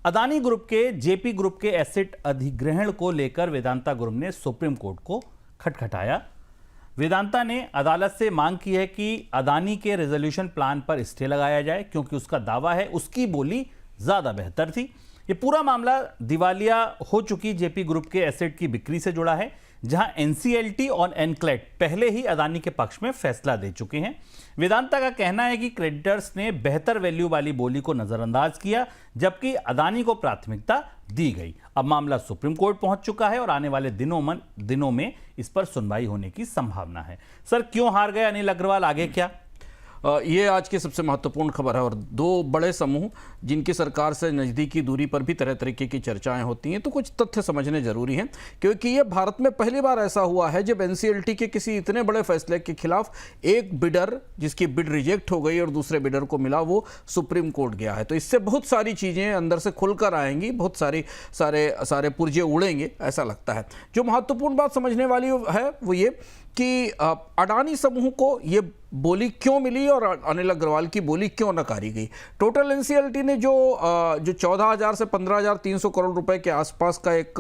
Adani group के JP group के asset अधिग्रहण को लेकर वेदांता ग्रुप ने सुप्रीम कोर्ट को खटखटाया। वेदांता ने अदालत से मांग की है कि अदानी के रेजोल्यूशन प्लान पर स्टे लगाया जाए, क्योंकि उसका दावा है उसकी बोली ज्यादा बेहतर थी। ये पूरा मामला दिवालिया हो चुकी जेपी ग्रुप के एसेट की बिक्री से जुड़ा है, जहां एनसीएलटी और एनक्लेट पहले ही अदानी के पक्ष में फैसला दे चुके हैं। वेदांता का कहना है कि क्रेडिटर्स ने बेहतर वैल्यू वाली बोली को नजरअंदाज किया, जबकि अदानी को प्राथमिकता दी गई। अब मामला सुप्रीम कोर्ट पहुंच चुका है और आने वाले दिनों में इस पर सुनवाई होने की संभावना है। सर, क्यों हार गए अनिल अग्रवाल, आगे क्या? ये आज की सबसे महत्वपूर्ण खबर है और दो बड़े समूह जिनकी सरकार से नज़दीकी दूरी पर भी तरह तरीके की चर्चाएं होती हैं, तो कुछ तथ्य समझने जरूरी हैं, क्योंकि ये भारत में पहली बार ऐसा हुआ है जब एनसीएलटी के किसी इतने बड़े फैसले के खिलाफ एक बिडर जिसकी बिड रिजेक्ट हो गई और दूसरे बिडर को मिला, वो सुप्रीम कोर्ट गया है। तो इससे बहुत सारी चीज़ें अंदर से खुलकर आएंगी, बहुत सारे पुर्जे उड़ेंगे, ऐसा लगता है। जो महत्वपूर्ण बात समझने वाली है वो ये कि अडानी समूह को ये बोली क्यों मिली और अनिल अग्रवाल की बोली क्यों नकारी गई। टोटल एनसीएलटी ने जो 14,000 से 15,300 करोड़ रुपए के आसपास का एक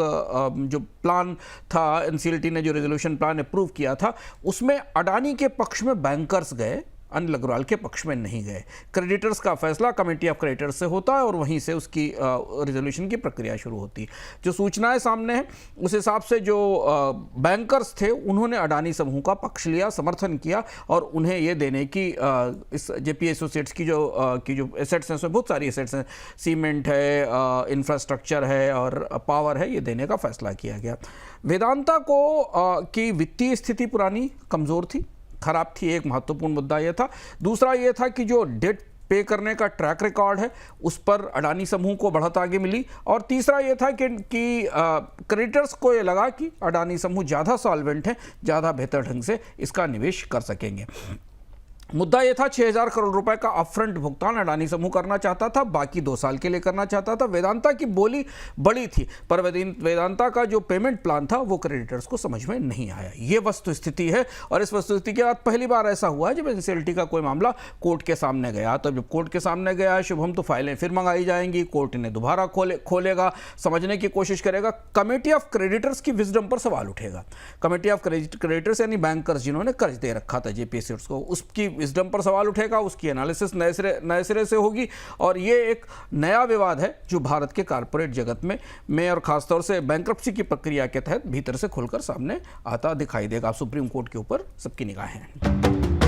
जो प्लान था, एनसीएलटी ने जो रेजोल्यूशन प्लान अप्रूव किया था, उसमें अडानी के पक्ष में बैंकर्स गए, अनिल अग्रवाल के पक्ष में नहीं गए। क्रेडिटर्स का फैसला कमेटी ऑफ क्रेडिटर्स से होता है और वहीं से उसकी रिजोल्यूशन की प्रक्रिया शुरू होती है। जो सूचनाएं सामने हैं उस हिसाब से जो बैंकर्स थे उन्होंने अडानी समूह का पक्ष लिया, समर्थन किया और उन्हें ये देने की इस जेपी एसोसिएट्स की जो एसेट्स हैं, उसमें बहुत सारी एसेट्स हैं, सीमेंट है, इंफ्रास्ट्रक्चर है और पावर है, ये देने का फैसला किया गया। वेदांता को की वित्तीय स्थिति पुरानी कमज़ोर थी, खराब थी, एक महत्वपूर्ण मुद्दा यह था। दूसरा यह था कि जो डेट पे करने का ट्रैक रिकॉर्ड है उस पर अडानी समूह को बढ़त आगे मिली। और तीसरा यह था कि क्रेडिटर्स को ये लगा कि अडानी समूह ज़्यादा सॉल्वेंट है, ज़्यादा बेहतर ढंग से इसका निवेश कर सकेंगे। मुद्दा यह था 6,000 करोड़ रुपए का अपफ्रंट भुगतान अडानी समूह करना चाहता था, बाकी 2 साल के लिए करना चाहता था। वेदांता की बोली बड़ी थी, पर वेदांता का जो पेमेंट प्लान था वो क्रेडिटर्स को समझ में नहीं आया। ये वस्तु स्थिति है और इस वस्तु स्थिति के बाद पहली बार ऐसा हुआ है जब एनसीएलटी का कोई मामला कोर्ट के सामने गया। तो जब कोर्ट के सामने गया शुभम, तो फाइलें फिर मंगाई जाएंगी, कोर्ट इन्हें दोबारा खोलेगा, समझने की कोशिश करेगा। कमेटी ऑफ क्रेडिटर्स की विजडम पर सवाल उठेगा। कमेटी ऑफ क्रेडिटर्स यानी बैंकर्स जिन्होंने कर्ज दे रखा था जेपीएससी को, उसकी विजडम पर सवाल उठेगा, उसकी एनालिसिस नए सिरे से होगी। और ये एक नया विवाद है जो भारत के कारपोरेट जगत में और खासतौर से बैंक्रप्सी की प्रक्रिया के तहत भीतर से खुलकर सामने आता दिखाई देगा। सुप्रीम कोर्ट के ऊपर सबकी निगाहें हैं।